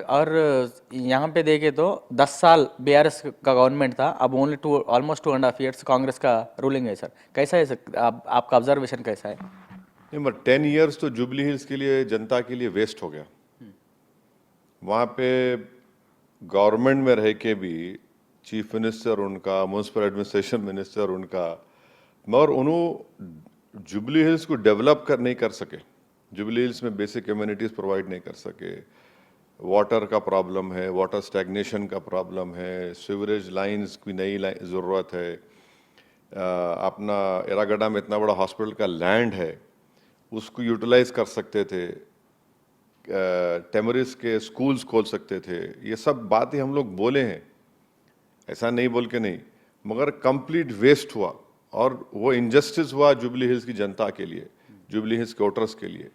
और यहाँ पे देखे तो 10 साल बीआरएस का गवर्नमेंट था, अब ओनली ऑलमोस्ट 2.5 years कांग्रेस का रूलिंग है सर। कैसा है सर, आपका ऑब्जर्वेशन कैसा है? नहीं, बट 10 years तो जुबली हिल्स के लिए, जनता के लिए वेस्ट हो गया। वहाँ पे गवर्नमेंट में रह के भी चीफ मिनिस्टर उनका, म्यूनसिपल एडमिनिस्ट्रेशन मिनिस्टर उनका, मगर उन्होंने जुबली हिल्स को डेवलप नहीं कर सके। जुबली हिल्स में बेसिक कम्युनिटीज प्रोवाइड नहीं कर सके। वाटर का प्रॉब्लम है, वाटर स्टैग्नेशन का प्रॉब्लम है, सीवरेज लाइंस की नई ज़रूरत है। अपना एरागड्डा में इतना बड़ा हॉस्पिटल का लैंड है, उसको यूटिलाइज कर सकते थे। टेमरिस के स्कूल्स खोल सकते थे। ये सब बातें हम लोग बोले हैं, ऐसा नहीं बोल के नहीं, मगर कंप्लीट वेस्ट हुआ। और वो इनजस्टिस हुआ जुबली हिल्स की जनता के लिए, जुबली हिल्स के वोटर्स के लिए।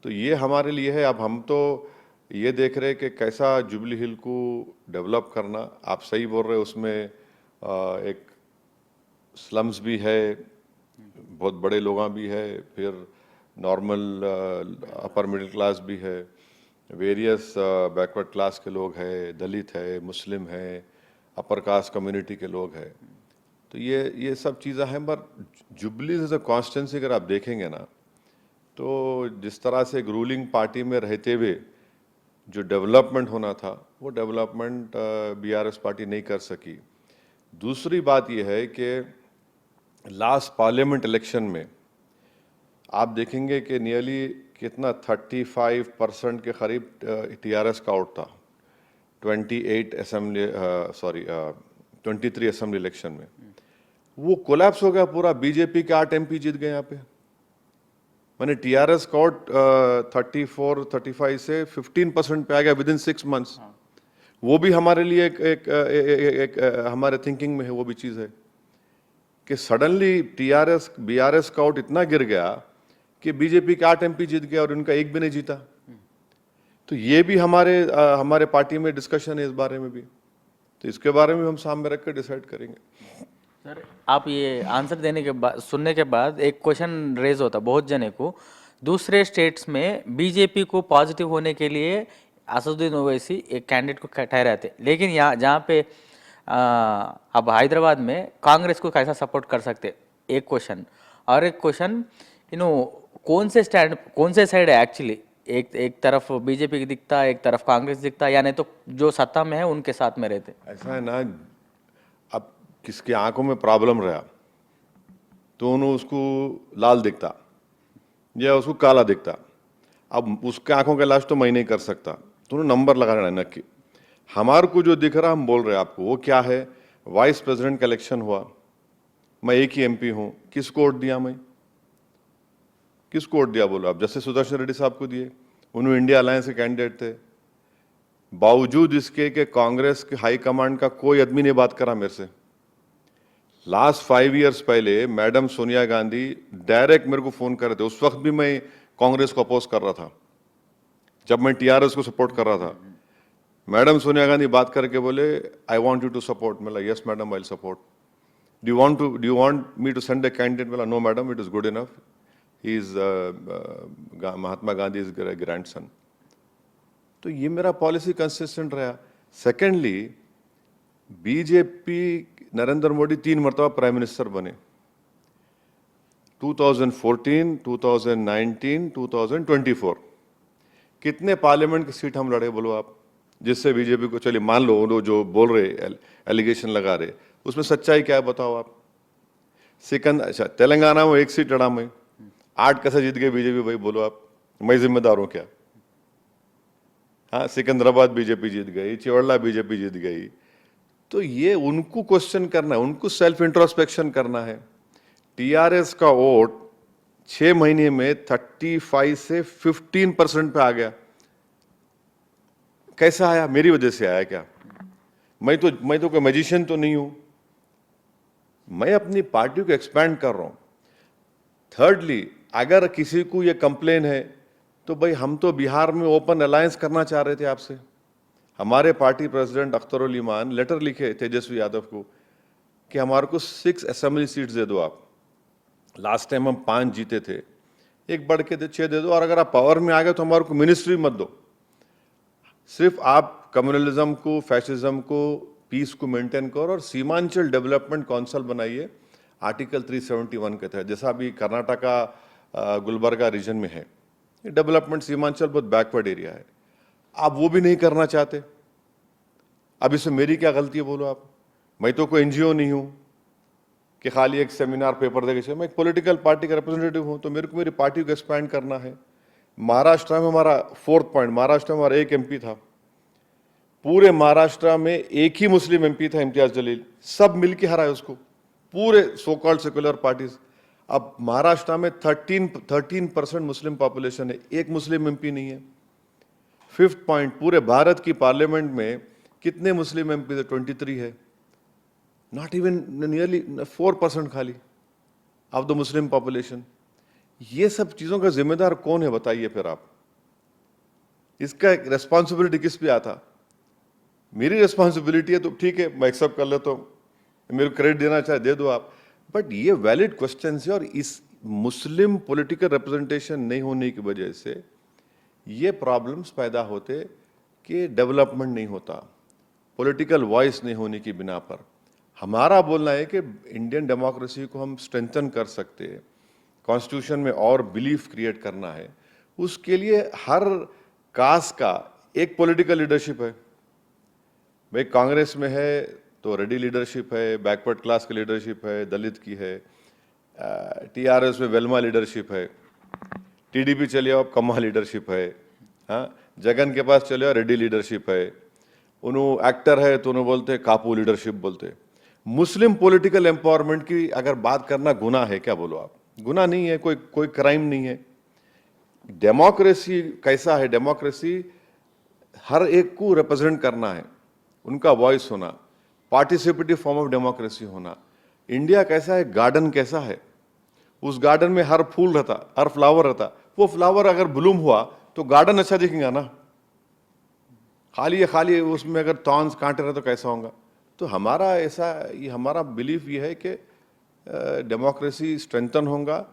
तो ये हमारे लिए है। अब हम तो ये देख रहे हैं कि कैसा जुबली हिल को डेवलप करना। आप सही बोल रहे हैं, उसमें एक स्लम्स भी है, बहुत बड़े लोग भी है, फिर नॉर्मल अपर मिडिल क्लास भी है, वेरियस बैकवर्ड क्लास के लोग हैं, दलित है, मुस्लिम है, अपर कास्ट कम्युनिटी के लोग हैं। तो ये सब चीज़ें हैं। पर जुबली एज अ कॉन्स्टिट्यूंसी अगर आप देखेंगे ना, तो जिस तरह से एक रूलिंग पार्टी में रहते हुए जो डेवलपमेंट होना था, वो डेवलपमेंट बीआरएस पार्टी नहीं कर सकी। दूसरी बात यह है कि लास्ट पार्लियामेंट इलेक्शन में आप देखेंगे कि नियरली कितना 35% के करीब टीआरएस का आउट था 23 असेंबली इलेक्शन में। वो कोलैप्स हो गया पूरा। बीजेपी के 8 MP जीत गए यहाँ पे। मैंने टीआरएस का आउट 34-35 से 15% पे आ गया विद इन 6 months। वो भी हमारे लिए एक हमारे थिंकिंग में है, वो भी चीज़ है कि सडनली टीआरएस बीआरएस का आउट इतना गिर गया कि बीजेपी के 8 MP जीत गया और उनका एक भी नहीं जीता। तो ये भी हमारे पार्टी में डिस्कशन है इस बारे में भी। तो इसके बारे में हम सामने रख कर डिसाइड करेंगे। सर, आप ये आंसर देने के बाद, सुनने के बाद एक क्वेश्चन रेज होता बहुत जने को, दूसरे स्टेट्स में बीजेपी को पॉजिटिव होने के लिए असदुद्दीन ओवैसी एक कैंडिडेट को ठहराते, लेकिन यहाँ जहाँ पे अब हैदराबाद में कांग्रेस को कैसा सपोर्ट कर सकते, एक क्वेश्चन। और एक क्वेश्चन, कौन से साइड है एक्चुअली? एक तरफ बीजेपी की दिखता, एक तरफ कांग्रेस दिखता, या नहीं तो जो सत्ता में है उनके साथ में रहते? ऐसा है ना, अब किसकी आंखों में प्रॉब्लम रहा तो उन्हें उसको लाल दिखता या उसको काला दिखता। अब उसके आंखों का इलाज तो मैं नहीं कर सकता, तो नंबर लगा रहा है नक्की। हमारे को जो दिख रहा हम बोल रहे हैं आपको, वो क्या है? वाइस प्रेसिडेंट का इलेक्शन हुआ, मैं एक ही MP हूं, किसको वोट दिया? मैं किसको वोट दिया बोलो आप? जस्टिस सुदर्शन रेड्डी साहब को दिए, उन्होंने इंडिया अलायंस के कैंडिडेट थे। बावजूद इसके कि कांग्रेस के हाई कमांड का कोई आदमी नहीं बात करा मेरे से। लास्ट 5 years पहले मैडम सोनिया गांधी डायरेक्ट मेरे को फोन कर रहे थे। उस वक्त भी मैं कांग्रेस को अपोज कर रहा था, जब मैं टीआरएस को सपोर्ट कर रहा था। मैडम सोनिया गांधी बात करके बोले, I want you to support. मैं yes madam, I will support. Do you want me to send a candidate? बोला no madam, it is good enough, he is Mahatma Gandhi is grandson. तो ये मेरा पॉलिसी कंसिस्टेंट रहा। Secondly, BJP Narendra Modi 3 मरतबा prime minister बने, 2014, 2019, 2024। कितने parliament की सीट हम लड़े बोलो आप, जिससे बीजेपी को, चलिए मान लो जो बोल रहे एलिगेशन लगा रहे, उसमें सच्चाई क्या है बताओ आप? अच्छा, तेलंगाना में 1 सीट लड़ा मैं, 8 कैसे जीत गए बीजेपी? भाई बोलो आप, मैं जिम्मेदार हूं क्या? हाँ, सिकंदराबाद बीजेपी जीत गई, चिवड़ला बीजेपी जीत गई। तो ये उनको क्वेश्चन करना है, उनको सेल्फ इंट्रोस्पेक्शन करना है। टीआरएस का वोट 6 महीने में 35 से 15% पे आ गया। कैसा आया? मेरी वजह से आया क्या? मैं तो कोई मैजिशियन तो नहीं हूं, मैं अपनी पार्टी को एक्सपैंड कर रहा हूं। थर्डली, अगर किसी को ये कंप्लेन है तो भाई हम तो बिहार में ओपन अलायंस करना चाह रहे थे आपसे। हमारे पार्टी प्रेसिडेंट अख्तर उल ईमान लेटर लिखे तेजस्वी यादव को कि हमारे को 6 असेंबली सीट्स दे दो आप। लास्ट टाइम हम 5 जीते थे, एक बढ़ के 6 दे दो, और अगर आप पावर में आ गए तो हमारे को मिनिस्ट्री मत दो। सिर्फ आप कम्युनलिज्म को, फैशिज्म को, पीस को मेंटेन करो और सीमांचल डेवलपमेंट काउंसिल बनाइए आर्टिकल 371 के तहत, जैसा अभी कर्नाटका गुलबर्गा रीजन में है। ये डेवलपमेंट सीमांचल बहुत बैकवर्ड एरिया है, आप वो भी नहीं करना चाहते। अब इसमें मेरी क्या गलती है बोलो आप? मैं तो कोई एनजीओ नहीं हूं कि खाली एक सेमिनार पेपर देके, मैं एक पॉलिटिकल पार्टी का रिप्रेजेंटेटिव हूं, तो मेरे को मेरी पार्टी को एक्सपैंड करना है। महाराष्ट्र में हमारा 4th पॉइंट, महाराष्ट्र में हमारा एक एमपी था, पूरे महाराष्ट्र में एक ही मुस्लिम एमपी था, इम्तियाज जलील, सब मिलके हराए उसको, पूरे सो कॉल्ड सेक्युलर पार्टीज। अब महाराष्ट्र में 13% मुस्लिम पॉपुलेशन है, एक मुस्लिम एमपी नहीं है। 5th पॉइंट, पूरे भारत की पार्लियामेंट में कितने मुस्लिम एमपी थे? 23 है, नॉट इवन नियरली 4% खाली ऑफ द मुस्लिम पॉपुलेशन। ये सब चीजों का जिम्मेदार कौन है बताइए फिर आप? इसका रेस्पॉन्सिबिलिटी किस पे आता? मेरी रेस्पॉन्सिबिलिटी है तो ठीक है, मैं एक्सेप्ट कर लेता हूं, मेरे को क्रेडिट देना चाहे दे दो आप, बट ये वैलिड क्वेश्चन है। और इस मुस्लिम पॉलिटिकल रिप्रेजेंटेशन नहीं होने की वजह से ये प्रॉब्लम्स पैदा होते कि डेवलपमेंट नहीं होता, पॉलिटिकल वॉइस नहीं होने की बिना पर। हमारा बोलना है कि इंडियन डेमोक्रेसी को हम स्ट्रेंथन कर सकते हैं, कॉन्स्टिट्यूशन में और बिलीफ क्रिएट करना है, उसके लिए हर कास्ट का एक पॉलिटिकल लीडरशिप है। भाई कांग्रेस में है तो रेड्डी लीडरशिप है, बैकवर्ड क्लास की लीडरशिप है, दलित की है, टीआरएस में वेलमा लीडरशिप है, टीडीपी चले आओ कम्मा लीडरशिप है, हाँ जगन के पास चले आओ रेड्डी लीडरशिप है, उन्होंने एक्टर है तो उन्होंने बोलते कापू लीडरशिप बोलते। मुस्लिम पॉलिटिकल एम्पावरमेंट की अगर बात करना गुनाह है क्या? बोलो आप, गुनाह नहीं है, कोई क्राइम नहीं है। डेमोक्रेसी कैसा है? डेमोक्रेसी हर एक को रिप्रेजेंट करना है, उनका वॉइस होना, पार्टिसिपेटिव फॉर्म ऑफ डेमोक्रेसी होना। इंडिया कैसा है? गार्डन कैसा है? उस गार्डन में हर फूल रहता, हर फ्लावर रहता, वो फ्लावर अगर ब्लूम हुआ तो गार्डन अच्छा दिखेगा ना। खाली उसमें अगर तॉन्स कांटे रहे तो कैसा होगा? तो हमारा ऐसा, ये हमारा बिलीफ ये है कि डेमोक्रेसी स्ट्रेंथन होगा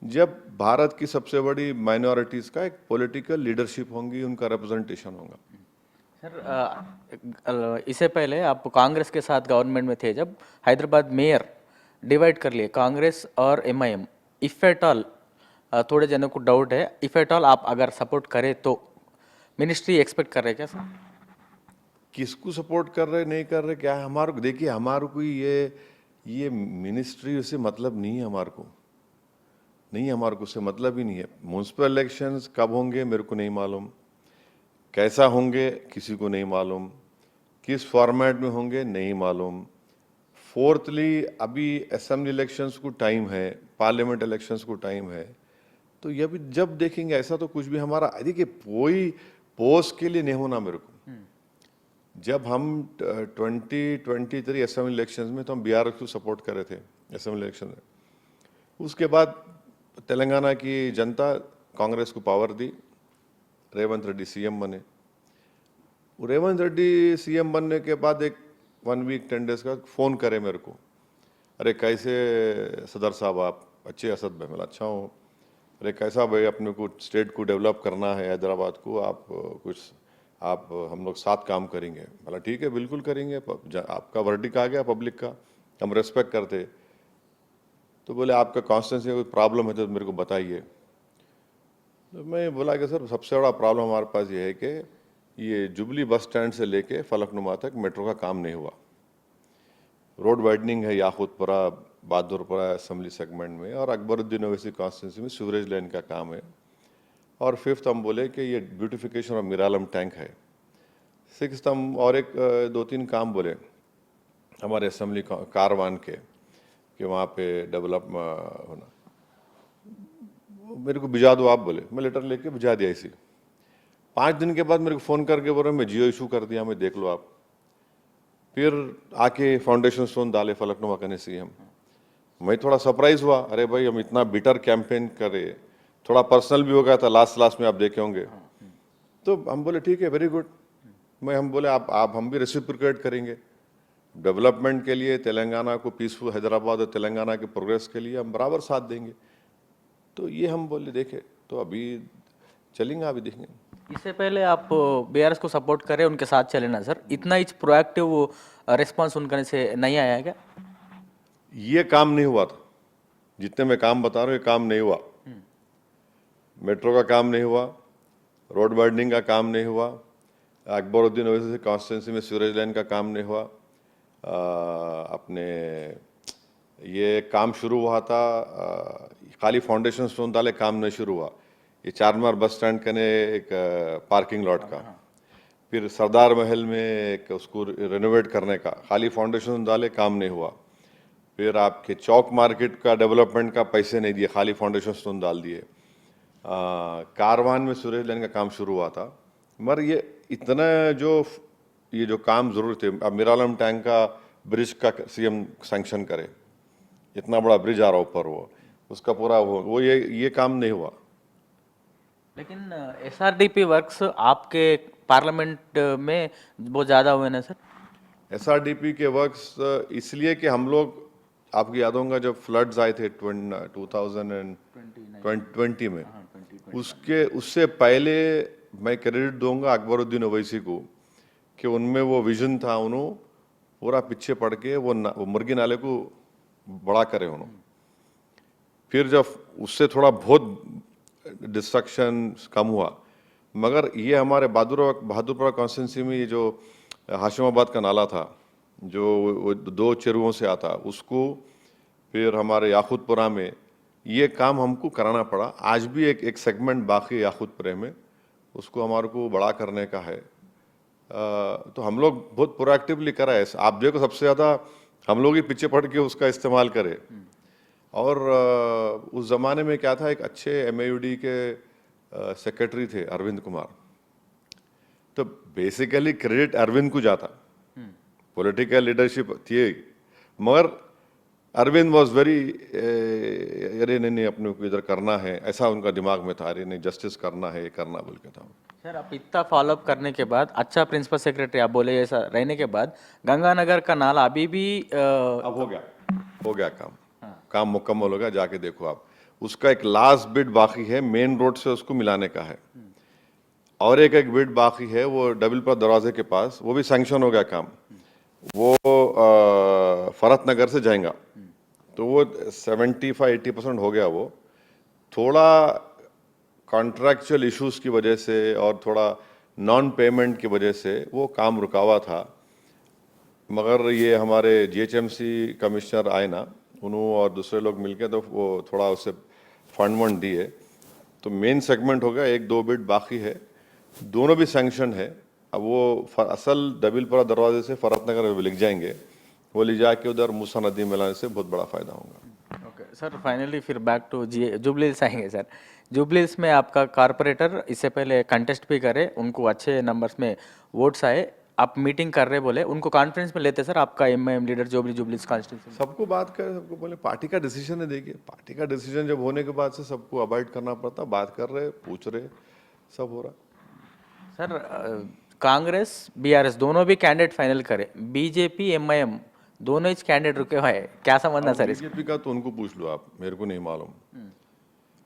जब भारत की सबसे बड़ी माइनॉरिटीज का एक पॉलिटिकल लीडरशिप होंगी, उनका रिप्रेजेंटेशन होगा। सर इससे पहले आप कांग्रेस के साथ गवर्नमेंट में थे, जब हैदराबाद मेयर डिवाइड कर लिए कांग्रेस और एमआईएम, इफ एट ऑल, थोड़े जनों को डाउट है, इफ एट ऑल आप अगर सपोर्ट करें तो मिनिस्ट्री एक्सपेक्ट कर रहे हैं क्या सर? किसको सपोर्ट कर रहे नहीं कर रहे क्या है हमारे को? देखिए हमारे को ये मिनिस्ट्री से मतलब नहीं है, हमारे को नहीं है, हमारे को उससे मतलब ही नहीं है। म्यूनसिपल इलेक्शंस कब होंगे मेरे को नहीं मालूम, कैसा होंगे किसी को नहीं मालूम, किस फॉर्मेट में होंगे नहीं मालूम। फोर्थली अभी असेंबली इलेक्शंस को टाइम है, पार्लियामेंट इलेक्शंस को टाइम है, तो ये भी जब देखेंगे। ऐसा तो कुछ भी हमारा, देखिए कोई पोस्ट के लिए नहीं होना मेरे को। जब हम 2023 असेंबली इलेक्शंस में तो हम बिहार को सपोर्ट कर रहे थे असेंबली इलेक्शन में। उसके बाद तेलंगाना की जनता कांग्रेस को पावर दी, रेवंत रेड्डी सीएम बने। रेवंत रेड्डी सीएम बनने के बाद एक 1 वीक 10 डेज का फ़ोन करे मेरे को, अरे कैसे सदर साहब आप? अच्छे असद भाई, मैं अच्छा हूँ। अरे कैसा भाई, अपने को स्टेट को डेवलप करना है, हैदराबाद को, आप हम लोग साथ काम करेंगे। बोला ठीक है बिल्कुल करेंगे, आपका वर्डिक आ गया पब्लिक का, हम रेस्पेक्ट करते। तो बोले आपका कॉन्स्टिट्यूंसी में कोई प्रॉब्लम है तो मेरे को बताइए। तो मैं बोला कि सर सबसे बड़ा प्रॉब्लम हमारे पास ये है कि ये जुबली बस स्टैंड से लेके फलकनुमा तक मेट्रो का काम नहीं हुआ। रोड वाइडनिंग है याकूतपुरा बहादुरपुरा असेंबली सेगमेंट में, और अकबरुद्दीन ओवैसी कॉन्स्टिट्यूंसी में सीवरेज लाइन का काम है। और 5th हम बोले कि ये ब्यूटिफिकेशन ऑफ मिरालम टैंक है। 6th हम और एक 2-3 काम बोले हमारे असेंबली कारवान के कि वहाँ पे डेवलप होना। मेरे को भिजा दो आप बोले, मैं लेटर लेके भिजा दिया इसी। 5 दिन के बाद मेरे को फ़ोन करके बोल रहे मैं जियो इशू कर दिया, मैं देख लो आप। फिर आके फाउंडेशन स्टोन डाले फलकनुमा करने सीएम। मैं थोड़ा सरप्राइज हुआ, अरे भाई हम इतना बिटर कैंपेन करे, थोड़ा पर्सनल भी हो गया था, लास्ट में आप देखे होंगे। तो हम बोले ठीक है वेरी गुड। हम बोले आप हम भी रेसिप्रोकेट करेंगे डेवलपमेंट के लिए, तेलंगाना को पीसफुल, हैदराबाद और तेलंगाना के प्रोग्रेस के लिए हम बराबर साथ देंगे। तो ये हम बोले देखे, तो अभी चलेंगे, अभी देखेंगे। इससे पहले आप बीआरएस को सपोर्ट करें, उनके साथ चले ना सर, इतना ही प्रोएक्टिव रिस्पांस उनके से नहीं आया क्या? ये काम नहीं हुआ था, जितने मैं काम बता रहा हूँ ये काम नहीं हुआ। मेट्रो का काम नहीं हुआ, रोड वाइडनिंग का काम नहीं हुआ, अकबरुद्दीन ओवैसी कॉन्स्टिट्यूंसी में सीवरेज लाइन का काम नहीं हुआ, अपने ये काम शुरू हुआ था, खाली फाउंडेशन स्टोन डाले, काम नहीं शुरू हुआ। ये चारमीनार बस स्टैंड के ने एक पार्किंग लॉट का, फिर सरदार महल में एक उसको रेनोवेट करने का, खाली फाउंडेशन डाले, काम नहीं हुआ। फिर आपके चौक मार्केट का डेवलपमेंट का पैसे नहीं दिए, खाली फाउंडेशन स्टोन डाल दिए। कारवान में सूरज लाइन का काम शुरू हुआ था, मगर ये इतना ये जो काम जरूर थे, अब मिरालम टैंक का ब्रिज का सीएम सैंक्शन करे, इतना बड़ा ब्रिज आ रहा ऊपर, वो उसका पूरा वो ये काम नहीं हुआ। लेकिन एसआरडीपी वर्क्स आपके पार्लियामेंट में बहुत ज़्यादा हुए ना सर? एसआरडीपी के वर्क्स इसलिए कि हम लोग, आपकी याद होगा जब फ्लड्स आए थे 2020 में, उससे पहले मैं क्रेडिट दूंगा अकबरुद्दीन ओवैसी को कि उनमें वो विजन था, उन्होंने पूरा पीछे पड़ के वो मुर्गी नाले को बड़ा करे उन्होंने। फिर जब उससे थोड़ा बहुत डिस्ट्रक्शन कम हुआ, मगर ये हमारे बहादुरपुरा कॉन्स्टिट्यूंसी में ये जो हाशिमाबाद का नाला था, जो वो 2 चेरुओं से आता, उसको फिर हमारे याकूतपुरा में ये काम हमको कराना पड़ा। आज भी एक सेगमेंट बाकी याकूतपुरे में, उसको हमारे को बड़ा करने का है। तो हम लोग बहुत प्रोएक्टिवली करा है। आप देखो सबसे ज़्यादा हम लोग ही पीछे पड़ के उसका इस्तेमाल करें। और उस ज़माने में क्या था, एक अच्छे एमएयूडी के सेक्रेटरी थे अरविंद कुमार, तो बेसिकली क्रेडिट अरविंद को जाता, पॉलिटिकल लीडरशिप थी, मगर अरविंद वॉज वेरी, अरे नहीं अपने को इधर करना है, ऐसा उनका दिमाग में था, अरे नहीं जस्टिस करना है, ये करना बोल के था। सर आप इतना फॉलोअप करने के बाद, अच्छा प्रिंसिपल सेक्रेटरी आप बोले ऐसा रहने के बाद, गंगानगर का नाला अभी भी अब हो गया काम मुकम्मल हो गया, जाके देखो आप। उसका एक लास्ट बिट बाकी है, मेन रोड से उसको मिलाने का है, और एक बिट बाकी है वो डबलपुरा दरवाजे के पास, वो भी सैंक्शन हो गया काम। वो फरत नगर से जाएगा, तो वो 75-80% हो गया। वो थोड़ा कॉन्ट्रैक्चुअल इश्यूज की वजह से और थोड़ा नॉन पेमेंट की वजह से वो काम रुका हुआ था, मगर ये हमारे जीएचएमसी कमिश्नर आए ना, उन्होंने और दूसरे लोग मिलके तो वो थोड़ा उससे फंड दिए, तो मेन सेगमेंट हो गया। 1-2 बिट बाकी है, दोनों भी सैंक्शन है। अब वो असल डबलपुरा दरवाजे से फरत नगर लिख जाएंगे, वो ले जाके उधर मूसा नदी मिलाने से बहुत बड़ा फायदा होगा। ओके सर, फाइनली फिर बैक टू जुबली हिल्स आएंगे सर। जुबली हिल्स में आपका कारपोरेटर इससे पहले कंटेस्ट भी करे, उनको अच्छे नंबर्स में वोट्स आए, आप मीटिंग कर रहे बोले, उनको कॉन्फ्रेंस में लेते सर आपका MIM leader jubilee hills constituency? सबको बात करें, सबको बोले पार्टी का डिसीजन है। देखिए पार्टी का डिसीजन जब होने के बाद से सबको अवॉइड करना पड़ता, बात कर रहे, पूछ रहे, सब हो रहा। सर कांग्रेस बीआरएस दोनों भी कैंडिडेट फाइनल करे, बीजेपी एमआईएम दोनों ही कैंडिडेट रुके हुए हैं, क्या समझना सर इसका? बीजेपी का तो उनको पूछ लो आप, मेरे को नहीं मालूम।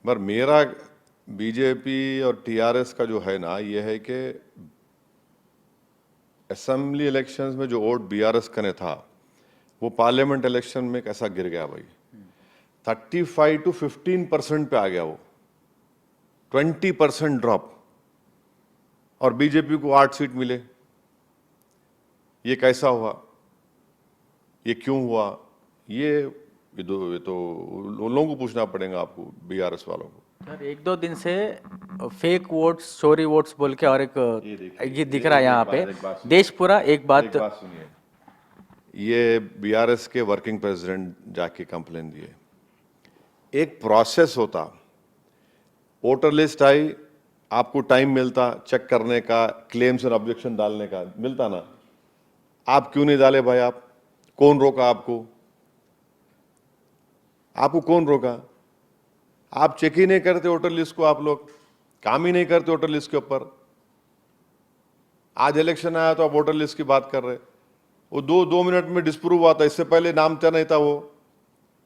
पर मेरा बीजेपी और टीआरएस का जो है ना, ये है कि असेंबली इलेक्शंस में जो वोट बीआरएस का ने था, वो पार्लियामेंट इलेक्शन में कैसा गिर गया भाई, 35-15% पे आ गया वो, 20% ड्रॉप, और बीजेपी को 8 सीट मिले। ये कैसा हुआ, ये क्यों हुआ? ये तो उन लोगों को पूछना पड़ेगा आपको, बीआरएस वालों को। सर 1-2 दिन से फेक वोट्स, चोरी वोट्स बोल के, और ये दिख रहा है यहाँ पे देशपुरा। एक बात सुनिए, ये बीआरएस के वर्किंग प्रेसिडेंट जाके कंप्लेन दिए। एक प्रोसेस होता, वोटर लिस्ट आई, आपको टाइम मिलता चेक करने का, क्लेम्स और ऑब्जेक्शन डालने का मिलता ना, आप क्यों नहीं डाले भाई? आप कौन रोका आपको? आपको कौन रोका? आप चेक ही नहीं करते वोटर लिस्ट को, आप लोग काम ही नहीं करते वोटर लिस्ट के ऊपर। आज इलेक्शन आया तो आप वोटर लिस्ट की बात कर रहे, वो 2 मिनट में डिस्प्रूव हुआ था, इससे पहले नाम क्या नहीं था वो।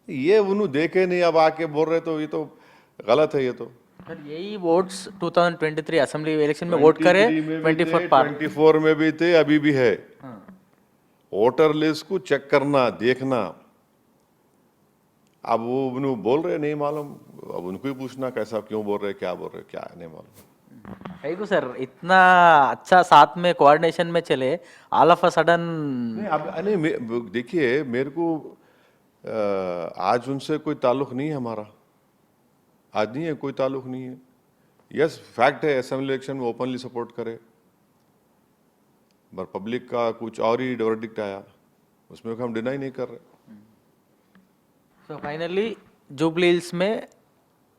ये उन्होंने देखे नहीं, अब आके बोल रहे, तो ये तो गलत है। ये तो सर यही वोट्स 2023 असेंबली इलेक्शन में वोट करे 23 में भी 24 थे, पार 24 में भी थे, अभी भी है। हाँ। वोटर लिस्ट को चेक करना, देखना। अब वो उन्हें बोल रहे नहीं मालूम, अब उनको ही पूछना कैसा, क्यों बोल रहे, क्या बोल रहे, क्या नहीं मालूम। है तो सर इतना अच्छा साथ में कोऑर्डिनेशन में चले ऑल ऑफ अ सडन। नहीं अब नहीं देखिए मेरे को आज उनसे कोई ताल्लुक नहीं है हमारा, आज नहीं है, कोई ताल्लुक नहीं है। यस फैक्ट है असेंबली इलेक्शन में ओपनली सपोर्ट करे, पर पब्लिक का कुछ और ही वर्डिक्ट आया, उसमें हम डिनाई नहीं कर रहे। सो फाइनली जुबली हिल्स में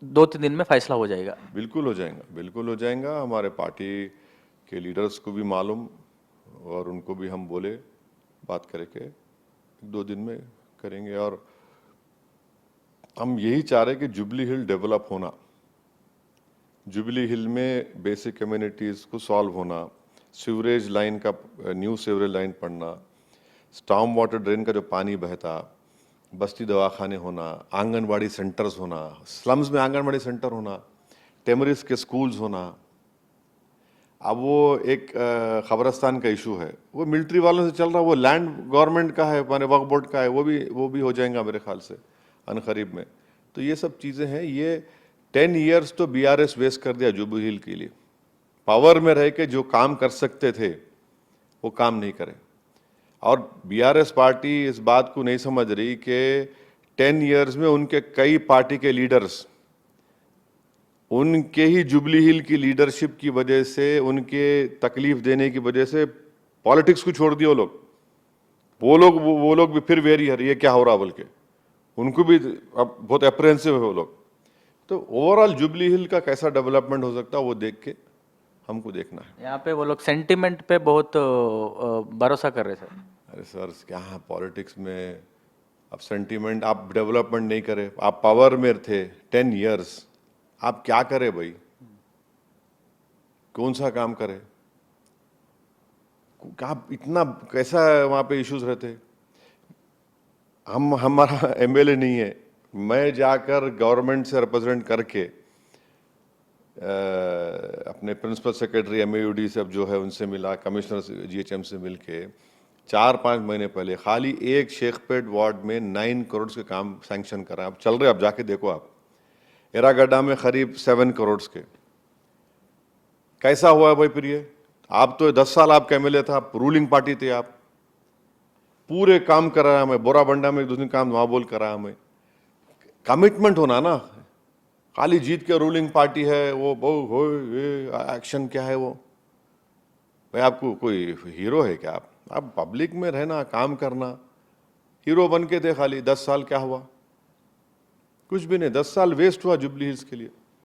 2-3 दिन में फैसला हो जाएगा। बिल्कुल हो जाएगा, बिल्कुल हो जाएगा। हमारे पार्टी के लीडर्स को भी मालूम, और उनको भी हम बोले बात करके 1-2 दिन में करेंगे। और हम यही चाह रहे कि जुबली हिल डेवलप होना, जुबली हिल में बेसिक कम्युनिटीज़ को सॉल्व होना, सीवरेज लाइन का न्यू सीवरेज लाइन पड़ना, स्टॉर्म वाटर ड्रेन का जो पानी बहता, बस्ती दवाखाने होना, आंगनबाड़ी सेंटर्स होना, स्लम्स में आंगनबाड़ी सेंटर होना, टेमरिस के स्कूल्स होना। अब वो एक खबरस्तान का इशू है, वो मिलिट्री वालों से चल रहा, वो लैंड गवर्नमेंट का है, माने वक्फ बोर्ड का है, वो भी हो जाएगा मेरे ख्याल से अनकरीब में। तो ये सब चीज़ें हैं। ये 10 ईयर्स तो बीआरएस वेस्ट कर दिया जुबली हिल के लिए। पावर में रह के जो काम कर सकते थे वो काम नहीं करे, और बीआरएस पार्टी इस बात को नहीं समझ रही कि 10 ईयर्स में उनके कई पार्टी के लीडर्स, उनके ही जुबली हिल की लीडरशिप की वजह से, उनके तकलीफ देने की वजह से पॉलिटिक्स को छोड़ दिया वो लोग भी फिर वेरी है, ये क्या हो रहा बोल के, उनको भी अब बहुत अप्रेंसिव है वो लोग। तो ओवरऑल जुबली हिल का कैसा डेवलपमेंट हो सकता है वो देख के हमको देखना है। यहाँ पे वो लोग सेंटिमेंट पे बहुत भरोसा कर रहे सर। अरे सर क्या है पॉलिटिक्स में, अब सेंटीमेंट, आप डेवलपमेंट नहीं करे, आप पावर में थे 10 ईयर्स, आप क्या करे भाई, कौन सा काम करे, क्या इतना कैसा वहाँ पे इश्यूज रहते। हमारा एमएलए नहीं है, मैं जाकर गवर्नमेंट से रिप्रेजेंट करके अपने प्रिंसिपल सेक्रेटरी एमएयूडी से अब जो है उनसे मिला, कमिश्नर जीएचएम से मिलके 4-5 महीने पहले खाली एक शेखपेट वार्ड में 9 करोड़ के काम सैंक्शन करा। अब चल रहे, अब जाके देखो आप, एरागड्डा में करीब 7 करोड़ के। कैसा हुआ है भाई फिर ये, आप तो 10 साल आपका एमएलए था, रूलिंग पार्टी थे आप, पूरे काम करा हमें, बोराबंडा में 2 दिन काम वहां बोल करा हमें। कमिटमेंट होना ना, खाली जीत के रूलिंग पार्टी है वो ये एक्शन क्या है वो भाई, आपको कोई हीरो है क्या आप पब्लिक में रहना, काम करना। हीरो बन के थे खाली 10 साल, क्या हुआ, कुछ भी नहीं, 10 साल वेस्ट हुआ जुबली हिल्स के लिए।